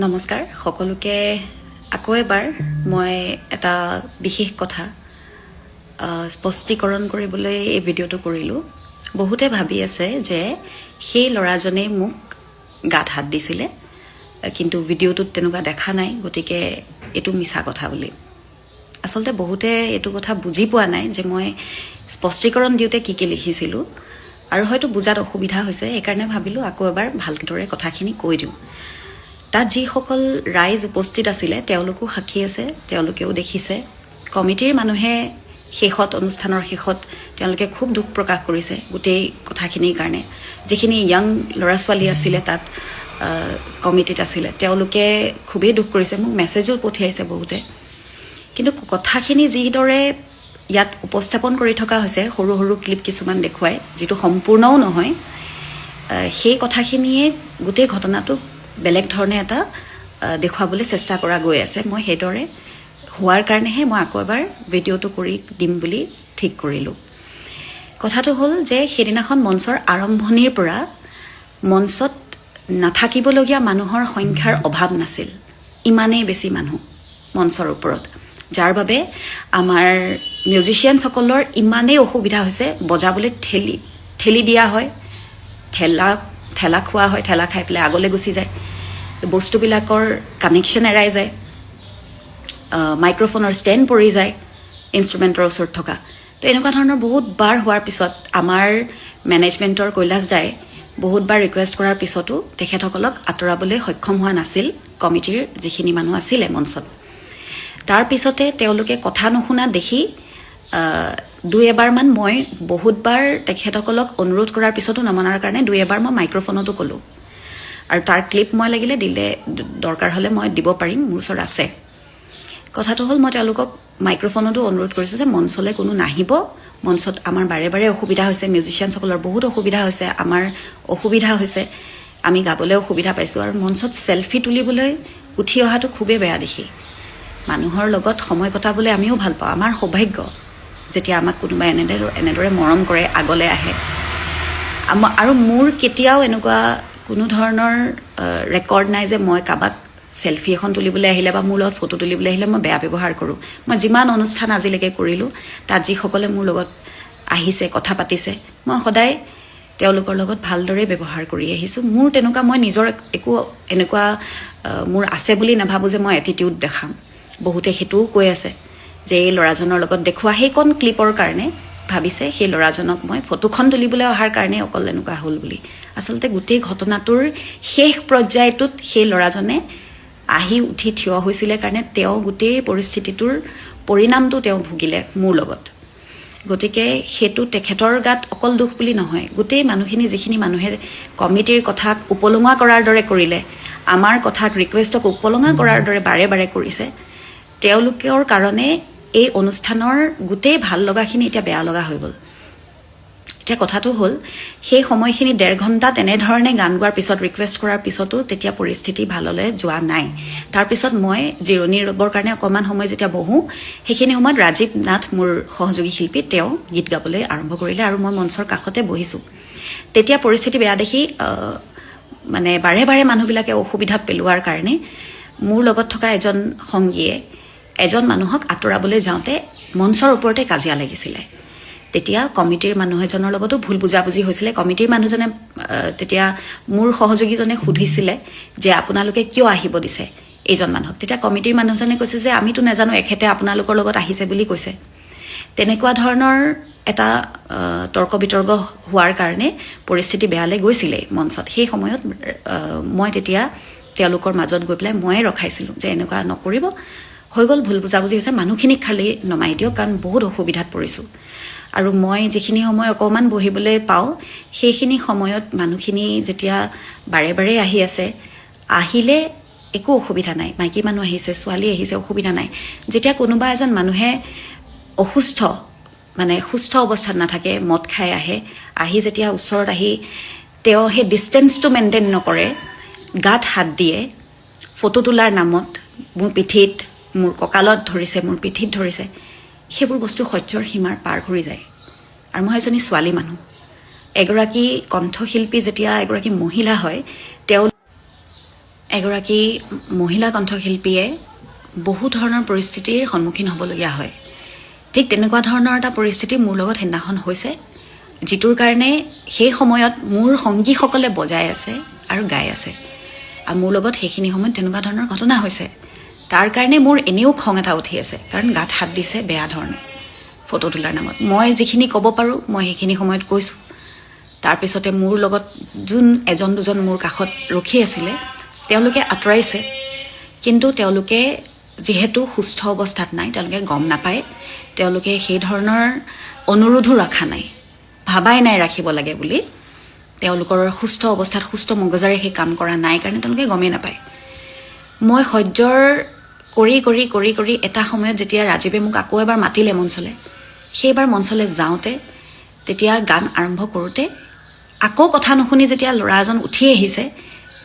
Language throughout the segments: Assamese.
নমস্কাৰ সকলোকে আকৌ এবাৰ মই এটা বিশেষ কথা স্পষ্টীকৰণ কৰিবলৈ এই ভিডিঅ'টো কৰিলোঁ বহুতে ভাবি আছে যে সেই ল'ৰাজনে মোক গাত হাত দিছিলে কিন্তু ভিডিঅ'টোত তেনেকুৱা দেখা নাই গতিকে এইটো মিছা কথা বুলি আচলতে বহুতে এইটো কথা বুজি পোৱা নাই যে মই স্পষ্টীকৰণ দিওঁতে কি লিখিছিলোঁ আৰু হয়তো বুজাত অসুবিধা হৈছে সেইকাৰণে ভাবিলোঁ আকৌ এবাৰ ভালদৰে কথাখিনি কৈ দিওঁ তাত যিসকল ৰাইজ উপস্থিত আছিলে তেওঁলোকো সাক্ষী আছে তেওঁলোকেও দেখিছে কমিটিৰ মানুহে শেষত অনুষ্ঠানৰ শেষত তেওঁলোকে খুব দুখ প্ৰকাশ কৰিছে গোটেই কথাখিনিৰ কাৰণে যিখিনি ইয়াং ল'ৰা ছোৱালী আছিলে তাত কমিটিত আছিলে তেওঁলোকে খুবেই দুখ কৰিছে মোক মেছেজো পঠিয়াইছে বহুতে কিন্তু কথাখিনি যিদৰে ইয়াত উপস্থাপন কৰি থকা হৈছে সৰু সৰু ক্লিপ কিছুমান দেখুৱাই যিটো সম্পূৰ্ণও নহয় সেই কথাখিনিয়ে গোটেই ঘটনাটো বেলেগ ধৰণে এটা দেখুৱাবলৈ চেষ্টা কৰা গৈ আছে মই সেইদৰে হোৱাৰ কাৰণেহে মই আকৌ এবাৰ ভিডিঅ'টো কৰি দিম বুলি ঠিক কৰিলোঁ কথাটো হ'ল যে সেইদিনাখন মঞ্চৰ আৰম্ভণিৰ পৰা মঞ্চত নাথাকিবলগীয়া মানুহৰ সংখ্যাৰ অভাৱ নাছিল ইমানেই বেছি মানুহ মঞ্চৰ ওপৰত যাৰ বাবে আমাৰ মিউজিচিয়ানসকলৰ ইমানেই অসুবিধা হৈছে বজাবলৈ ঠেলি দিয়া হয় ঠেলা খোৱা হয় ঠেলা খাই পেলাই আগলৈ গুচি যায় বস্তুবিলাকৰ কানেকশ্যন এৰাই যায় মাইক্ৰফোনৰ ষ্টেণ্ড পৰি যায় ইনষ্ট্ৰুমেণ্টৰ ওচৰত থকা তো এনেকুৱা ধৰণৰ বহুত বাৰ হোৱাৰ পিছত আমাৰ মেনেজমেণ্টৰ কৈলাশ দাই বহুতবাৰ ৰিকুৱেষ্ট কৰাৰ পিছতো তেখেতসকলক আঁতৰাবলৈ সক্ষম হোৱা নাছিল কমিটিৰ যিখিনি মানুহ আছিলে মঞ্চত তাৰ পিছতে তেওঁলোকে কথা নুশুনা দেখি দুই এবাৰমান মই বহুতবাৰ তেখেতসকলক অনুৰোধ কৰাৰ পিছতো নমনাৰ কাৰণে দুই এবাৰ মই মাইক্ৰফোনতো ক'লোঁ আৰু তাৰ ক্লিপ মই লাগিলে দিলে দৰকাৰ হ'লে মই দিব পাৰিম মোৰ ওচৰত আছে কথাটো হ'ল মই তেওঁলোকক মাইক্ৰফোনতো অনুৰোধ কৰিছোঁ যে মঞ্চলৈ কোনো নাহিব মঞ্চত আমাৰ বাৰে বাৰে অসুবিধা হৈছে মিউজিচিয়ানসকলৰ বহুত অসুবিধা হৈছে আমাৰ অসুবিধা হৈছে আমি গাবলৈ অসুবিধা পাইছোঁ আৰু মঞ্চত চেলফি তুলিবলৈ উঠি অহাটো খুবেই বেয়া দেখি মানুহৰ লগত সময় কটাবলৈ আমিও ভাল পাওঁ আমাৰ সৌভাগ্য যেতিয়া আমাক কোনোবাই এনেদৰে মৰম কৰে আগলৈ আহে আৰু মোৰ কেতিয়াও এনেকুৱা কোনো ধৰণৰ ৰেকৰ্ড নাই যে মই কাৰোবাক চেলফি এখন তুলিবলৈ আহিলে বা মোৰ লগত ফটো তুলিবলৈ আহিলে মই বেয়া ব্যৱহাৰ কৰোঁ মই যিমান অনুষ্ঠান আজিলৈকে কৰিলোঁ তাত যিসকলে মোৰ লগত আহিছে কথা পাতিছে মই সদায় তেওঁলোকৰ লগত ভালদৰে ব্যৱহাৰ কৰি আহিছোঁ মোৰ তেনেকুৱা মই নিজৰ একো এনেকুৱা মোৰ আছে বুলি নাভাবোঁ যে মই এটিটিউড দেখাম বহুতে সেইটোও কৈ আছে যে এই ল'ৰাজনৰ লগত দেখুওৱা সেইকণ ক্লিপৰ কাৰণে ভাবিছে সেই ল'ৰাজনক মই ফটোখন তুলিবলৈ অহাৰ কাৰণে অকল এনেকুৱা হ'ল বুলি আচলতে গোটেই ঘটনাটোৰ শেষ পৰ্যায়টোত সেই ল'ৰাজনে আহি উঠি থিয় হৈছিলে কাৰণে তেওঁ গোটেই পৰিস্থিতিটোৰ পৰিণামটো তেওঁ ভুগিলে মোৰ লগত গতিকে সেইটো তেখেতৰ গাত অকল দুখ বুলি নহয় গোটেই মানুহখিনি যিখিনি মানুহে কমিটিৰ কথাক উপলুঙা কৰাৰ দৰে কৰিলে আমাৰ কথাক ৰিকুৱেষ্টক উপলুঙা কৰাৰ দৰে বাৰে বাৰে কৰিছে তেওঁলোকৰ কাৰণে এই অনুষ্ঠানৰ গোটেই ভাল লগাখিনি এতিয়া বেয়া লগা হৈ গ'ল এতিয়া কথাটো হ'ল সেই সময়খিনি 1.5 ঘণ্টা তেনেধৰণে গান গোৱাৰ পিছত ৰিকুৱেষ্ট কৰাৰ পিছতো তেতিয়া পৰিস্থিতি ভাললৈ যোৱা নাই তাৰপিছত মই জিৰণি ল'বৰ কাৰণে অকণমান সময় যেতিয়া বহোঁ সেইখিনি সময়ত ৰাজীৱ নাথ মোৰ সহযোগী শিল্পী তেওঁ গীত গাবলৈ আৰম্ভ কৰিলে আৰু মই মঞ্চৰ কাষতে বহিছোঁ তেতিয়া পৰিস্থিতি বেয়া দেখি মানে বাৰে বাৰে মানুহবিলাকে অসুবিধাত পেলোৱাৰ কাৰণে মোৰ লগত থকা এজন সংগীয়ে এজন মানুহক আঁতৰাবলৈ যাওঁতে মঞ্চৰ ওপৰতে কাজিয়া লাগিছিলে তেতিয়া কমিটিৰ মানুহ এজনৰ লগতো ভুল বুজাবুজি হৈছিলে কমিটিৰ মানুহজনে তেতিয়া মোৰ সহযোগীজনে সুধিছিলে যে আপোনালোকে কিয় আহিব দিছে এইজন মানুহক তেতিয়া কমিটিৰ মানুহজনে কৈছে যে আমিতো নাজানো এখেতে আপোনালোকৰ লগত আহিছে বুলি কৈছে তেনেকুৱা ধৰণৰ এটা তৰ্ক বিতৰ্ক হোৱাৰ কাৰণে পৰিস্থিতি বেয়ালৈ গৈছিলে মঞ্চত সেই সময়ত মই তেতিয়া তেওঁলোকৰ মাজত গৈ পেলাই ময়ে ৰখাইছিলোঁ যে এনেকুৱা নকৰিব হৈ গ'ল ভুল বুজাবুজি হৈছে মানুহখিনিক খালি নমাই দিয়ক কাৰণ বহুত অসুবিধাত পৰিছোঁ আৰু মই যিখিনি সময় অকণমান বহিবলৈ পাওঁ সেইখিনি সময়ত মানুহখিনি যেতিয়া বাৰে বাৰে আহি আছে আহিলে একো অসুবিধা নাই মাইকী মানুহ আহিছে ছোৱালী আহিছে অসুবিধা নাই যেতিয়া কোনোবা এজন মানুহে অসুস্থ মানে সুস্থ অৱস্থাত নাথাকে মদ খাই আহি যেতিয়া ওচৰত আহি তেওঁ সেই ডিষ্টেঞ্চটো মেইনটেইন নকৰে গাত হাত দিয়ে ফটো তোলাৰ নামত মোৰ পিঠিত মোৰ কঁকালত ধৰিছে মোৰ পিঠিত ধৰিছে সেইবোৰ বস্তু সহ্যৰ সীমাৰ পাৰ কৰি যায় আৰু মই এজনী ছোৱালী মানুহ এগৰাকী কণ্ঠশিল্পী যেতিয়া এগৰাকী মহিলা হয় তেওঁ এগৰাকী মহিলা কণ্ঠশিল্পীয়ে বহু ধৰণৰ পৰিস্থিতিৰ সন্মুখীন হ'বলগীয়া হয় ঠিক তেনেকুৱা ধৰণৰ এটা পৰিস্থিতি মোৰ লগত সেইদিনাখন হৈছে যিটোৰ কাৰণে সেই সময়ত মোৰ সংগীসকলে বজাই আছে আৰু গাই আছে আৰু মোৰ লগত সেইখিনি সময়ত তেনেকুৱা ধৰণৰ ঘটনা হৈছে তাৰ কাৰণে মোৰ এনেও খং এটা উঠি আছে কাৰণ গাত হাত দিছে বেয়া ধৰণে ফটো তোলাৰ নামত মই যিখিনি ক'ব পাৰোঁ মই সেইখিনি সময়ত কৈছোঁ তাৰপিছতে মোৰ লগত যোন এজন দুজন মোৰ কাষত ৰখি আছিলে তেওঁলোকে আঁতৰাইছে কিন্তু তেওঁলোকে যিহেতু সুস্থ অৱস্থাত নাই তেওঁলোকে গম নাপায় তেওঁলোকে সেই ধৰণৰ অনুৰোধো ৰখা নাই ভাবাই নাই ৰাখিব লাগে বুলি তেওঁলোকৰ সুস্থ অৱস্থাত সুস্থ মগজৰে সেই কাম কৰা নাই কাৰণে তেওঁলোকে গমেই নাপায় মই সহ্যৰ কৰি এটা সময়ত যেতিয়া ৰাজীৱে মোক আকৌ এবাৰ মাতিলে মঞ্চলে সেইবাৰ মঞ্চলে যাওঁতে তেতিয়া গান আৰম্ভ কৰোঁতে আকৌ কথা নুশুনি যেতিয়া ল'ৰা এজন উঠি আহিছে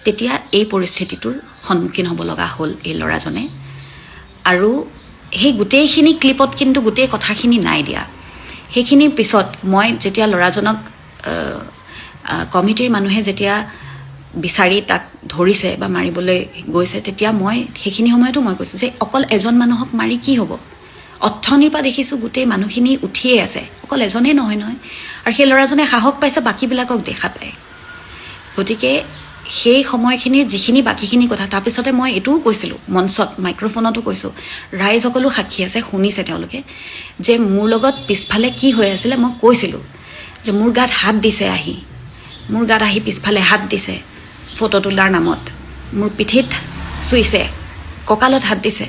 তেতিয়া এই পৰিস্থিতিটোৰ সন্মুখীন হ'ব লগা হ'ল এই ল'ৰাজনে আৰু সেই গোটেইখিনি ক্লিপত কিন্তু গোটেই কথাখিনি নাই দিয়া সেইখিনিৰ পিছত মই যেতিয়া ল'ৰাজনক কমিটিৰ মানুহে যেতিয়া বিচাৰি তাক ধৰিছে বা মাৰিবলৈ গৈছে তেতিয়া মই সেইখিনি সময়তো মই কৈছোঁ যে অকল এজন মানুহক মাৰি কি হ'ব অথনিৰ পৰা দেখিছোঁ গোটেই মানুহখিনি উঠিয়ে আছে অকল এজনেই নহয় আৰু সেই ল'ৰাজনে সাহস পাইছে বাকীবিলাকক দেখা পায় গতিকে সেই সময়খিনিৰ যিখিনি বাকীখিনি কথা তাৰপিছতে মই এইটোও কৈছিলোঁ মঞ্চত মাইক্ৰফোনতো কৈছোঁ ৰাইজ সকলো সাক্ষী আছে শুনিছে তেওঁলোকে যে মোৰ লগত পিছফালে কি হৈ আছিলে মই কৈছিলোঁ যে মোৰ গাত হাত দিছে মোৰ গাত আহি পিছফালে হাত দিছে ফটো তোলাৰ নামত মোৰ পিঠিত চুইছে কঁকালত হাত দিছে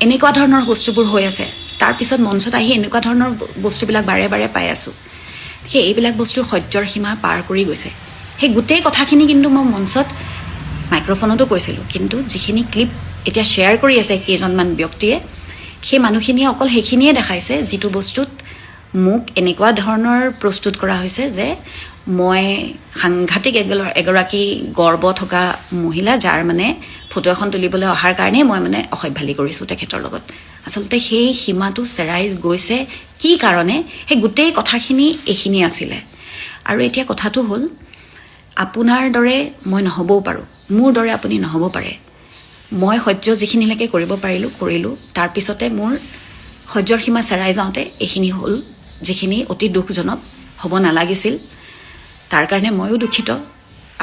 এনেকুৱা ধৰণৰ বস্তুবোৰ হৈ আছে তাৰপিছত মঞ্চত আহি এনেকুৱা ধৰণৰ বস্তুবিলাক বাৰে বাৰে পাই আছোঁ সেই এইবিলাক বস্তুৰ সহ্যৰ সীমা পাৰ কৰি গৈছে সেই গোটেই কথাখিনি কিন্তু মই মঞ্চত মাইক্ৰফোনতো কৈছিলোঁ কিন্তু যিখিনি ক্লিপ এতিয়া শ্বেয়াৰ কৰি আছে কেইজনমান ব্যক্তিয়ে সেই মানুহখিনিয়ে অকল সেইখিনিয়ে দেখাইছে যিটো বস্তুত মোক এনেকুৱা ধৰণৰ প্ৰস্তুত কৰা হৈছে যে মই সাংঘাতিক এগৰাকী গৰ্ব থকা মহিলা যাৰ মানে ফটো এখন তুলিবলৈ অহাৰ কাৰণে মই মানে অসভ্যালি কৰিছোঁ তেখেতৰ লগত আচলতে সেই সীমাটো চেৰাই গৈছে কি কাৰণে সেই গোটেই কথাখিনি এইখিনি আছিলে আৰু এতিয়া কথাটো হ'ল আপোনাৰ দৰে মই নহ'বও পাৰোঁ মোৰ দৰে আপুনি নহ'ব পাৰে মই সহ্য যিখিনিলৈকে কৰিব কৰিলোঁ তাৰপিছতে মোৰ সহ্যৰ সীমা চেৰাই যাওঁতে এইখিনি হ'ল যিখিনি অতি দুখজনক হ'ব নালাগিছিল তাৰ কাৰণে ময়ো দুখিত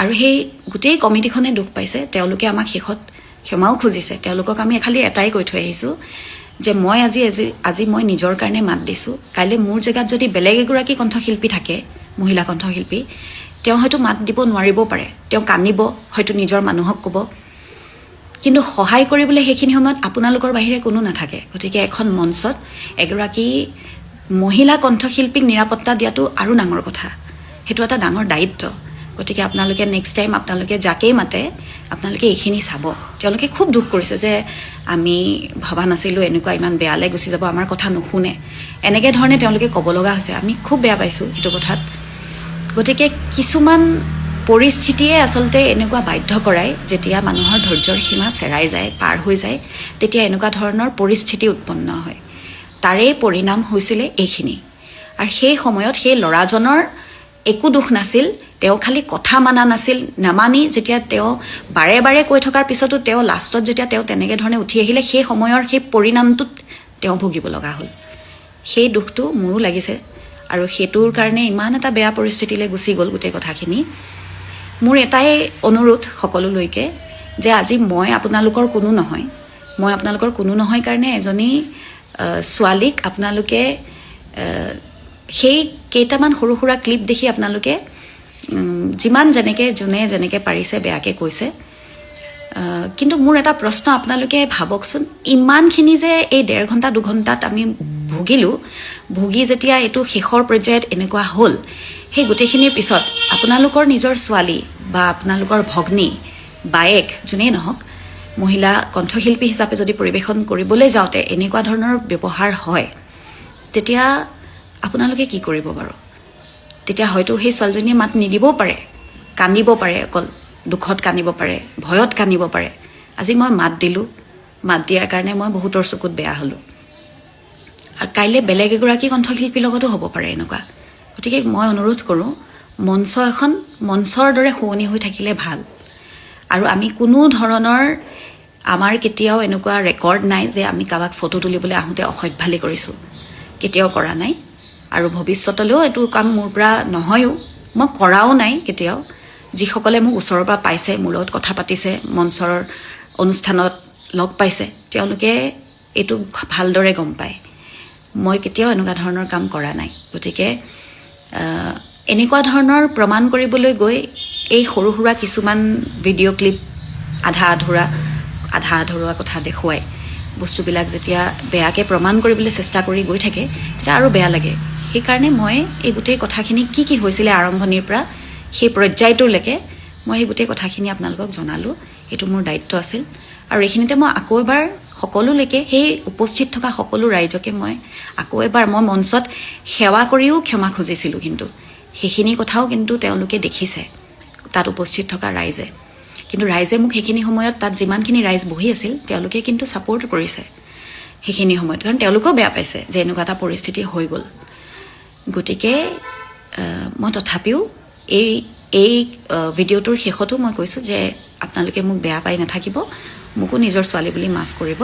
আৰু সেই গোটেই কমিটিখনে দুখ পাইছে তেওঁলোকে আমাক শেষত ক্ষমাও খুজিছে তেওঁলোকক আমি খালি এটাই কৈ থৈ আহিছোঁ যে মই আজি মই নিজৰ কাৰণে মাত দিছোঁ কাইলৈ মোৰ জেগাত যদি বেলেগ এগৰাকী কণ্ঠশিল্পী থাকে মহিলা কণ্ঠশিল্পী তেওঁ হয়তো মাত দিব নোৱাৰিবও পাৰে তেওঁ কান্দিব হয়তো নিজৰ মানুহক ক'ব কিন্তু সহায় কৰিবলৈ সেইখিনি সময়ত আপোনালোকৰ বাহিৰে কোনো নাথাকে গতিকে এখন মঞ্চত এগৰাকী মহিলা কণ্ঠশিল্পীক নিৰাপত্তা দিয়াটো আৰু ডাঙৰ কথা সেইটো এটা ডাঙৰ দায়িত্ব গতিকে আপোনালোকে নেক্সট টাইম আপোনালোকে যাকেই মাতে আপোনালোকে এইখিনি চাব তেওঁলোকে খুব দুখ কৰিছে যে আমি ভবা নাছিলোঁ এনেকুৱা ইমান বেয়ালৈ গুচি যাব আমাৰ কথা নুশুনে এনেকৈ ধৰণে তেওঁলোকে ক'ব লগা হৈছে আমি খুব বেয়া পাইছোঁ এইটো কথাত গতিকে কিছুমান পৰিস্থিতিয়ে আচলতে এনেকুৱা বাধ্য কৰায় যেতিয়া মানুহৰ ধৈৰ্যৰ সীমা চেৰাই যায় পাৰ হৈ যায় তেতিয়া এনেকুৱা ধৰণৰ পৰিস্থিতি উৎপন্ন হয় তাৰে পৰিণাম হৈছিলে এইখিনি আৰু সেই সময়ত সেই ল'ৰাজনৰ একো দুখ নাছিল তেওঁ খালি কথা মানা নাছিল নামানি যেতিয়া তেওঁ বাৰে বাৰে কৈ থকাৰ পিছতো তেওঁ লাষ্টত যেতিয়া তেওঁ তেনেকৈ ধৰণে উঠি আহিলে সেই সময়ৰ সেই পৰিণামটোত তেওঁ ভুগিব লগা হ'ল সেই দুখটো মোৰো লাগিছে আৰু সেইটোৰ কাৰণে ইমান এটা বেয়া পৰিস্থিতিলৈ গুচি গ'ল গোটেই কথাখিনি মোৰ এটাই অনুৰোধ সকলোলৈকে যে আজি মই আপোনালোকৰ কোনো নহয় কাৰণে এজনী ছোৱালীক আপোনালোকে সেই কেইটামান সৰু সুৰা ক্লিপ দেখি আপোনালোকে যিমান যোনে যেনেকৈ পাৰিছে বেয়াকৈ কৈছে কিন্তু মোৰ এটা প্ৰশ্ন আপোনালোকে ভাবকচোন ইমানখিনি যে এই 1.5 ঘণ্টা 2 ঘণ্টাত আমি ভুগি যেতিয়া এইটো শেষৰ পৰ্যায়ত এনেকুৱা হ'ল সেই গোটেইখিনিৰ পিছত আপোনালোকৰ নিজৰ ছোৱালী বা আপোনালোকৰ ভগ্নী বায়েক যোনেই নহওক মহিলা কণ্ঠশিল্পী হিচাপে যদি পৰিৱেশন কৰিবলৈ যাওঁতে এনেকুৱা ধৰণৰ ব্যৱহাৰ হয় তেতিয়া আপোনালোকে কি কৰিব বাৰু তেতিয়া হয়তো সেই ছোৱালীজনীয়ে মাত নিদিবও পাৰে কান্দিব পাৰে অকল দুখত কান্দিব পাৰে ভয়ত কান্দিব পাৰে আজি মই মাত দিলোঁ মাত দিয়াৰ কাৰণে মই বহুতৰ চকুত বেয়া হ'লোঁ আৰু কাইলৈ বেলেগ এগৰাকী কণ্ঠশিল্পীৰ লগতো হ'ব পাৰে এনেকুৱা গতিকে মই অনুৰোধ কৰোঁ মঞ্চৰ দৰে শুৱনি হৈ থাকিলে ভাল আৰু আমি কোনো ধৰণৰ আমাৰ কেতিয়াও এনেকুৱা ৰেকৰ্ড নাই যে আমি কাবাক ফটো তুলিবলৈ আহোঁতে অসভ্যালি কৰিছোঁ কেতিয়াও কৰা নাই আৰু ভৱিষ্যতলৈও এইটো কাম মোৰ পৰা নহয়ও মই কৰাও নাই কেতিয়াও যিসকলে মোক ওচৰৰ পৰা পাইছে মোৰ লগত কথা পাতিছে মঞ্চৰ অনুষ্ঠানত লগ পাইছে তেওঁলোকে এইটো ভালদৰে গম পায় মই কেতিয়াও এনেকুৱা ধৰণৰ কাম কৰা নাই গতিকে এনেকুৱা ধৰণৰ প্ৰমাণ কৰিবলৈ গৈ এই সৰু সুৰা কিছুমান ভিডিঅ' ক্লিপ আধা আধৰুৱা কথা দেখুৱাই বস্তুবিলাক যেতিয়া বেয়াকৈ প্ৰমাণ কৰিবলৈ চেষ্টা কৰি গৈ থাকে তেতিয়া আৰু বেয়া লাগে সেইকাৰণে মই এই গোটেই কথাখিনি কি হৈছিলে আৰম্ভণিৰ পৰা সেই পৰ্যায়টোলৈকে মই এই গোটেই কথাখিনি আপোনালোকক জনালোঁ এইটো মোৰ দায়িত্ব আছিল আৰু এইখিনিতে মই আকৌ এবাৰ সকলোলৈকে সেই উপস্থিত থকা সকলো ৰাইজকে মই আকৌ এবাৰ মই মঞ্চত সেৱা কৰিও ক্ষমা খুজিছিলোঁ কিন্তু সেইখিনি কথাও কিন্তু তেওঁলোকে দেখিছে তাত উপস্থিত থকা ৰাইজে কিন্তু ৰাইজে মোক সেইখিনি সময়ত তাত যিমানখিনি ৰাইজ বহি আছিল তেওঁলোকে কিন্তু ছাপোৰ্ট কৰিছে সেইখিনি সময়ত কাৰণ তেওঁলোকেও বেয়া পাইছে যে এনেকুৱা এটা পৰিস্থিতি হৈ গ'ল গতিকে মই তথাপিও এই ভিডিঅ'টোৰ শেষতো মই কৈছোঁ যে আপোনালোকে মোক বেয়া পাই নাথাকিব মোকো নিজৰ ছোৱালী বুলি মাফ কৰিব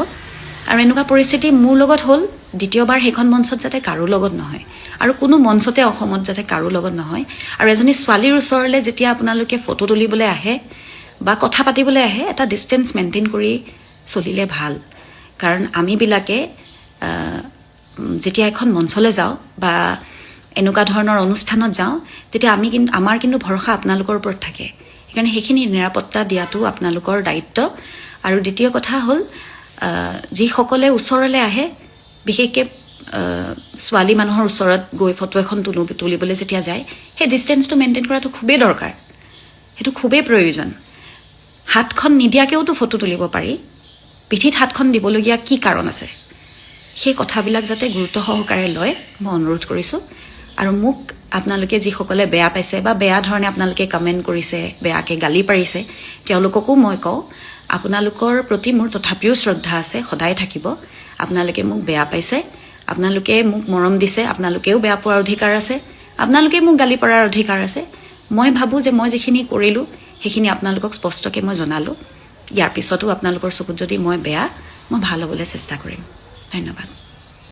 আৰু এনেকুৱা পৰিস্থিতি মোৰ লগত হ'ল দ্বিতীয়বাৰ সেইখন মঞ্চত যাতে কাৰো লগত নহয় আৰু কোনো মঞ্চতে অসমত যাতে কাৰো লগত নহয় আৰু এজনী ছোৱালীৰ ওচৰলৈ যেতিয়া আপোনালোকে ফটো তুলিবলৈ আহে বা কথা পাতিবলৈ আহে এটা ডিষ্টেঞ্চ মেইনটেইন কৰি চলিলে ভাল কাৰণ আমিবিলাকে যেতিয়া এখন মঞ্চলৈ যাওঁ বা এনেকুৱা ধৰণৰ অনুষ্ঠানত যাওঁ তেতিয়া আমাৰ কিন্তু ভৰসা আপোনালোকৰ ওপৰত থাকে সেইকাৰণে সেইখিনি নিৰাপত্তা দিয়াটো আপোনালোকৰ দায়িত্ব আৰু দ্বিতীয় কথা হ'ল যিসকলে ওচৰলৈ আহে বিশেষকৈ ছোৱালী মানুহৰ ওচৰত গৈ ফটো এখন তুলিবলৈ যেতিয়া যায় সেই ডিষ্টেঞ্চটো মেইনটেইন কৰাটো খুবেই দৰকাৰ সেইটো খুবেই প্ৰয়োজন হাতখন নিদিয়াকৈওতো ফটো তুলিব পাৰি পিঠিত হাতখন দিবলগীয়া কি কাৰণ আছে সেই কথাবিলাক যাতে গুৰুত্ব সহকাৰে লয় মই অনুৰোধ কৰিছোঁ আৰু মোক আপোনালোকে যিসকলে বেয়া পাইছে বা বেয়া ধৰণে আপোনালোকে কমেণ্ট কৰিছে বেয়াকৈ গালি পাৰিছে তেওঁলোককো মই কওঁ আপোনালোকৰ প্ৰতি মোৰ তথাপিও শ্ৰদ্ধা আছে সদায় থাকিব আপোনালোকে মোক বেয়া পাইছে আপোনালোকে মোক মৰম দিছে আপোনালোকেও বেয়া পোৱাৰ অধিকাৰ আছে আপোনালোকে মোক গালি পৰাৰ অধিকাৰ আছে মই ভাবোঁ যে মই যিখিনি কৰিলোঁ সেইখিনি আপোনালোকক স্পষ্টকৈ মই জনালোঁ ইয়াৰ পিছতো আপোনালোকৰ চকুত যদি মই বেয়া মই ভাল হ'বলৈ চেষ্টা কৰিম ধন্যবাদ